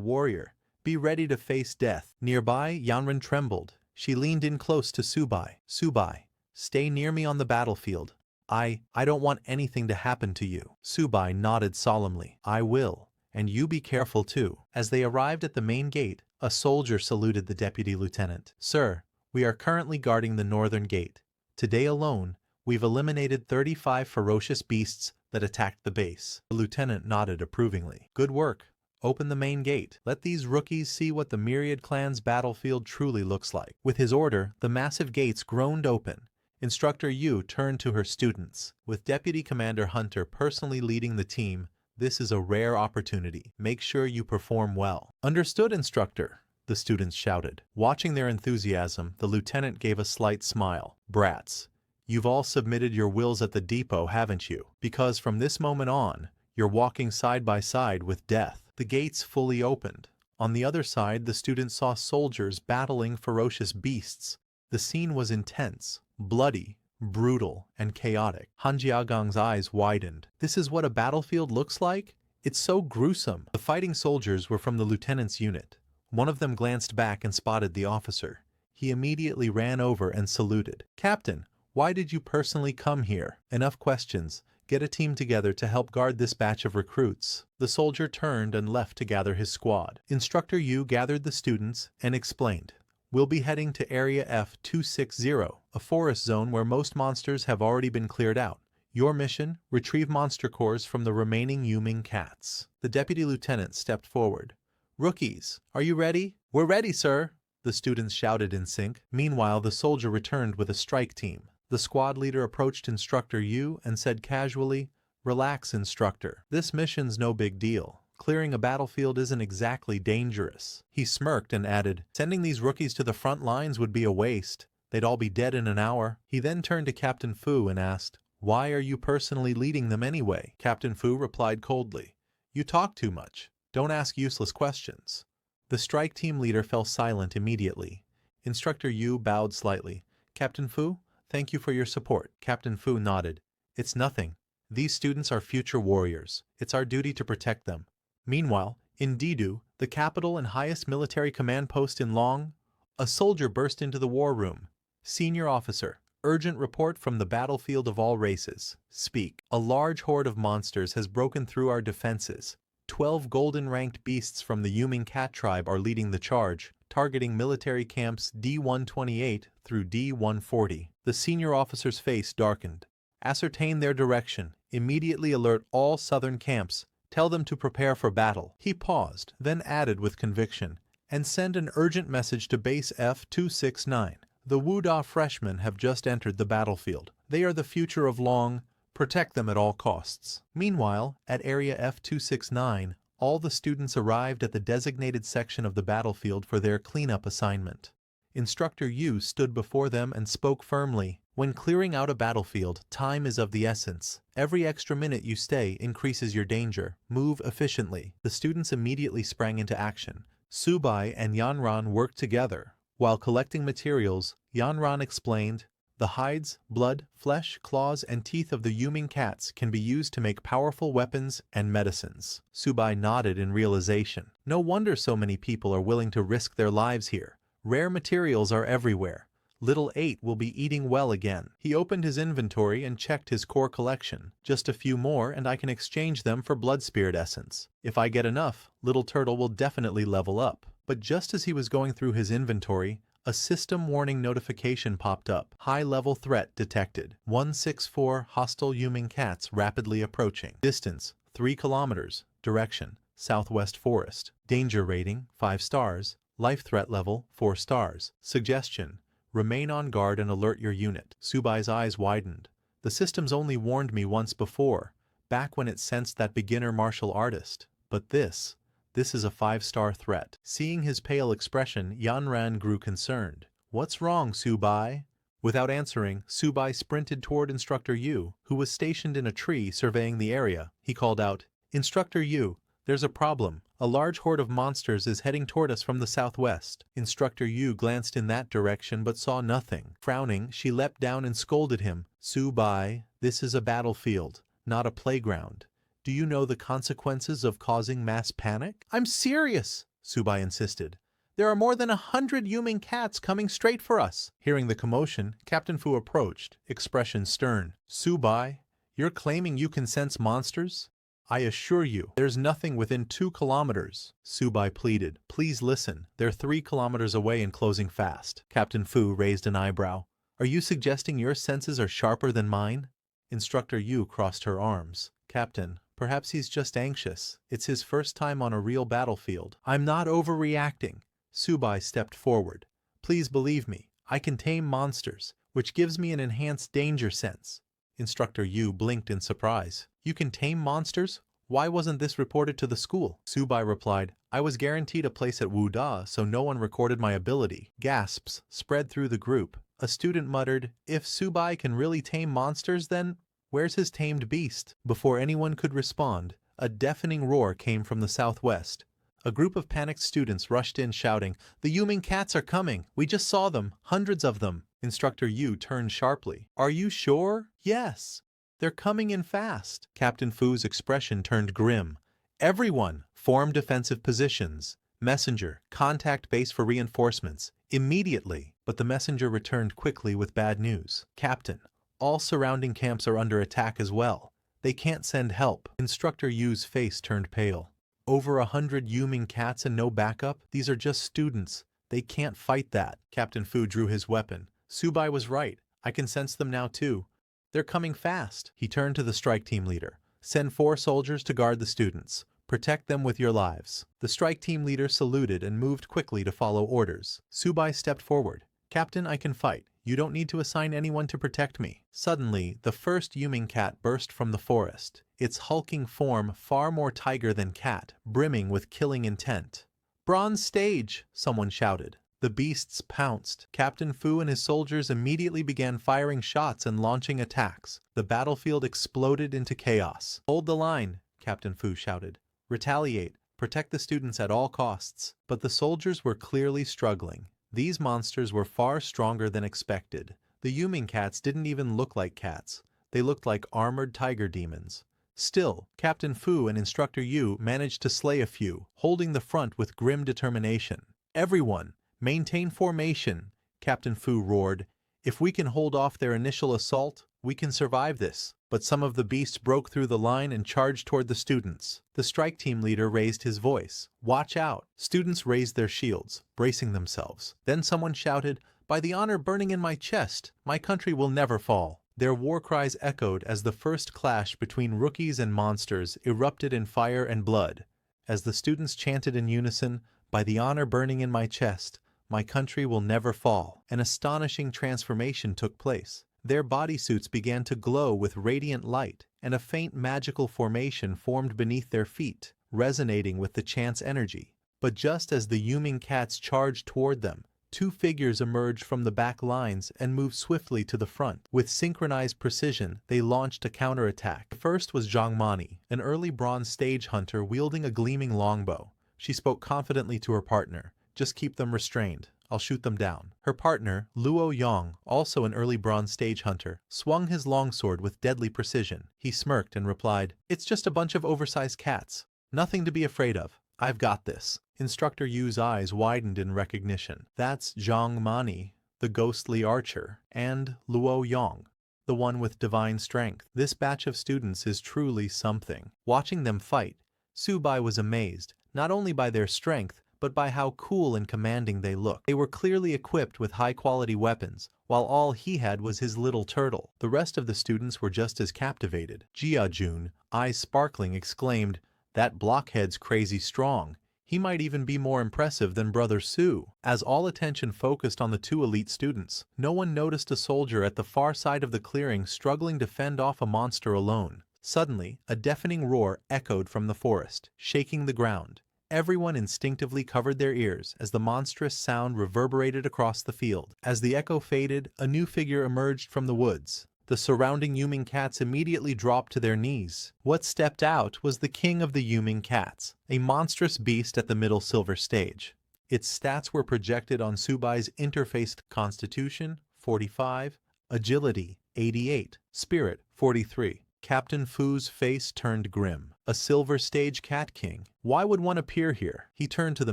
Speaker 1: warrior. Be ready to face death. Nearby, Yanran trembled. She leaned in close to Subai. Subai, stay near me on the battlefield. I don't want anything to happen to you." Subai nodded solemnly. "I will. And you be careful too." As they arrived at the main gate, a soldier saluted the deputy lieutenant. "Sir, we are currently guarding the northern gate. Today alone, we've eliminated 35 ferocious beasts that attacked the base." The lieutenant nodded approvingly. "Good work. Open the main gate. Let these rookies see what the Myriad Clan's battlefield truly looks like." With his order, the massive gates groaned open. Instructor Yu turned to her students. "With Deputy Commander Hunter personally leading the team, this is a rare opportunity. Make sure you perform well." "Understood, Instructor," the students shouted. Watching their enthusiasm, the lieutenant gave a slight smile. "Brats, you've all submitted your wills at the depot, haven't you? Because from this moment on, you're walking side by side with death." The gates fully opened. On the other side, the students saw soldiers battling ferocious beasts. The scene was intense, bloody, brutal, and chaotic. Han Jiagong's eyes widened. "This is what a battlefield looks like? It's so gruesome." The fighting soldiers were from the lieutenant's unit. One of them glanced back and spotted the officer. He immediately ran over and saluted. "Captain, why did you personally come here?" "Enough questions. Get a team together to help guard this batch of recruits." The soldier turned and left to gather his squad. Instructor Yu gathered the students and explained. "We'll be heading to Area F-260, a forest zone where most monsters have already been cleared out. Your mission, retrieve monster cores from the remaining Yuming cats." The deputy lieutenant stepped forward. "Rookies, are you ready?" "We're ready, sir," the students shouted in sync. Meanwhile, the soldier returned with a strike team. The squad leader approached Instructor Yu and said casually, "Relax, Instructor. This mission's no big deal. Clearing a battlefield isn't exactly dangerous." He smirked and added, "Sending these rookies to the front lines would be a waste. They'd all be dead in an hour." He then turned to Captain Fu and asked, "Why are you personally leading them anyway?" Captain Fu replied coldly, "You talk too much. Don't ask useless questions." The strike team leader fell silent immediately. Instructor Yu bowed slightly. "Captain Fu, thank you for your support." Captain Fu nodded. "It's nothing. These students are future warriors. It's our duty to protect them." Meanwhile, in Didu, the capital and highest military command post in Long, a soldier burst into the war room. "Senior officer, urgent report from the battlefield of all races. Speak. A large horde of monsters has broken through our defenses. 12 golden-ranked beasts from the Yuming cat tribe are leading the charge, targeting military camps D-128 through D-140. The senior officer's face darkened. "Ascertain their direction. Immediately alert all southern camps. Tell them to prepare for battle." He paused, then added with conviction, "And send an urgent message to Base F-269. The Wuda freshmen have just entered the battlefield. They are the future of Long. Protect them at all costs." Meanwhile, at Area F-269, all the students arrived at the designated section of the battlefield for their cleanup assignment. Instructor Yu stood before them and spoke firmly. "When clearing out a battlefield, time is of the essence. Every extra minute you stay increases your danger. Move efficiently." The students immediately sprang into action. Subai and Yanran worked together. While collecting materials, Yanran explained, "The hides, blood, flesh, claws, and teeth of the Yuming cats can be used to make powerful weapons and medicines." Subai nodded in realization. "No wonder so many people are willing to risk their lives here. Rare materials are everywhere. Little 8 will be eating well again." He opened his inventory and checked his core collection. "Just a few more and I can exchange them for blood spirit essence. If I get enough, Little Turtle will definitely level up." But just as he was going through his inventory, a system warning notification popped up. "High-level threat detected. 164 hostile Yuming cats rapidly approaching. Distance, 3 kilometers. Direction, southwest forest. Danger rating, 5 stars. Life threat level, 4 stars. Suggestion, remain on guard and alert your unit." Subai's eyes widened. "The system's only warned me once before, back when it sensed that beginner martial artist. But this is a 5-star threat." Seeing his pale expression, Yanran grew concerned. "What's wrong, Subai?" Without answering, Subai sprinted toward Instructor Yu, who was stationed in a tree surveying the area. He called out, "Instructor Yu, there's a problem. A large horde of monsters is heading toward us from the southwest." Instructor Yu glanced in that direction but saw nothing. Frowning, she leapt down and scolded him. "Subai, this is a battlefield, not a playground. Do you know the consequences of causing mass panic?" "I'm serious," Subai insisted. There are more than 100 human cats coming straight for us. Hearing the commotion, Captain Fu approached, expression stern. Subai, you're claiming you can sense monsters? I assure you, there's nothing within 2 kilometers. Subai pleaded. Please listen, they're 3 kilometers away and closing fast. Captain Fu raised an eyebrow. Are you suggesting your senses are sharper than mine? Instructor Yu crossed her arms. Captain, perhaps he's just anxious. It's his first time on a real battlefield. I'm not overreacting. Subai stepped forward. Please believe me, I can tame monsters, which gives me an enhanced danger sense. Instructor Yu blinked in surprise. You can tame monsters? Why wasn't this reported to the school? Subai replied, I was guaranteed a place at Wuda, so no one recorded my ability. Gasps spread through the group. A student muttered, if Subai can really tame monsters, then where's his tamed beast? Before anyone could respond, a deafening roar came from the southwest. A group of panicked students rushed in shouting, the human cats are coming! We just saw them! Hundreds of them! Instructor Yu turned sharply. Are you sure? Yes. They're coming in fast. Captain Fu's expression turned grim. Everyone, form defensive positions. Messenger, contact base for reinforcements. Immediately. But the messenger returned quickly with bad news. Captain, all surrounding camps are under attack as well. They can't send help. Instructor Yu's face turned pale. Over 100 human cats and no backup? These are just students. They can't fight that. Captain Fu drew his weapon. Subai was right. I can sense them now too. They're coming fast. He turned to the strike team leader. Send 4 soldiers to guard the students. Protect them with your lives. The strike team leader saluted and moved quickly to follow orders. Subai stepped forward. Captain, I can fight. You don't need to assign anyone to protect me. Suddenly, the first human cat burst from the forest, its hulking form far more tiger than cat, brimming with killing intent. Bronze stage, someone shouted. The beasts pounced. Captain Fu and his soldiers immediately began firing shots and launching attacks. The battlefield exploded into chaos. Hold the line, Captain Fu shouted. Retaliate. Protect the students at all costs. But the soldiers were clearly struggling. These monsters were far stronger than expected. The human cats didn't even look like cats. They looked like armored tiger demons. Still, Captain Fu and Instructor Yu managed to slay a few, holding the front with grim determination. Everyone, maintain formation, Captain Fu roared. If we can hold off their initial assault, we can survive this. But some of the beasts broke through the line and charged toward the students. The strike team leader raised his voice. Watch out! Students raised their shields, bracing themselves. Then someone shouted, by the honor burning in my chest, my country will never fall. Their war cries echoed as the first clash between rookies and monsters erupted in fire and blood. As the students chanted in unison, by the honor burning in my chest, my country will never fall. An astonishing transformation took place. Their bodysuits began to glow with radiant light, and a faint magical formation formed beneath their feet, resonating with the chant's energy. But just as the human cats charged toward them, 2 figures emerged from the back lines and moved swiftly to the front. With synchronized precision, they launched a counterattack. The first was Zhang Mani, an early bronze stage hunter wielding a gleaming longbow. She spoke confidently to her partner. Just keep them restrained. I'll shoot them down. Her partner, Luo Yong, also an early bronze stage hunter, swung his longsword with deadly precision. He smirked and replied, it's just a bunch of oversized cats. Nothing to be afraid of. I've got this. Instructor Yu's eyes widened in recognition. That's Zhang Mani, the ghostly archer, and Luo Yong, the one with divine strength. This batch of students is truly something. Watching them fight, Subai was amazed, not only by their strength, but by how cool and commanding they looked. They were clearly equipped with high-quality weapons, while all he had was his little turtle. The rest of the students were just as captivated. Jia Jun, eyes sparkling, exclaimed, that blockhead's crazy strong. He might even be more impressive than Brother Su. As all attention focused on the 2 elite students, no one noticed a soldier at the far side of the clearing struggling to fend off a monster alone. Suddenly, a deafening roar echoed from the forest, shaking the ground. Everyone instinctively covered their ears as the monstrous sound reverberated across the field. As the echo faded, a new figure emerged from the woods. The surrounding human cats immediately dropped to their knees. What stepped out was the king of the human cats, a monstrous beast at the middle silver stage. Its stats were projected on Subai's interfaced Constitution, 45, Agility, 88, Spirit, 43. Captain Fu's face turned grim. A Silver Stage Cat King. Why would one appear here? He turned to the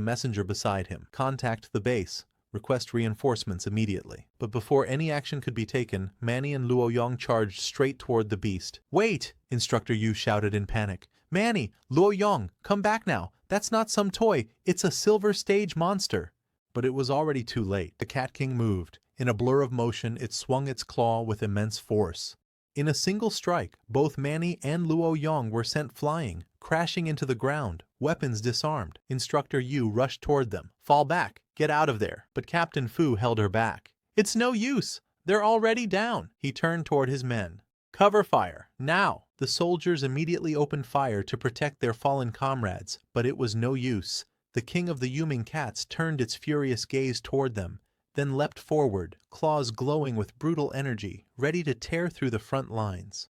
Speaker 1: messenger beside him. Contact the base. Request reinforcements immediately. But before any action could be taken, Manny and Luo Yong charged straight toward the beast. Wait! Instructor Yu shouted in panic. Manny, Luo Yong, come back now. That's not some toy. It's a Silver Stage monster. But it was already too late. The Cat King moved. In a blur of motion, it swung its claw with immense force. In a single strike, both Manny and Luo Yong were sent flying, crashing into the ground, weapons disarmed. Instructor Yu rushed toward them. Fall back, get out of there. But Captain Fu held her back. It's no use. They're already down. He turned toward his men. Cover fire, now. The soldiers immediately opened fire to protect their fallen comrades, but it was no use. The king of the Yuming cats turned its furious gaze toward them, then leapt forward, claws glowing with brutal energy, ready to tear through the front lines.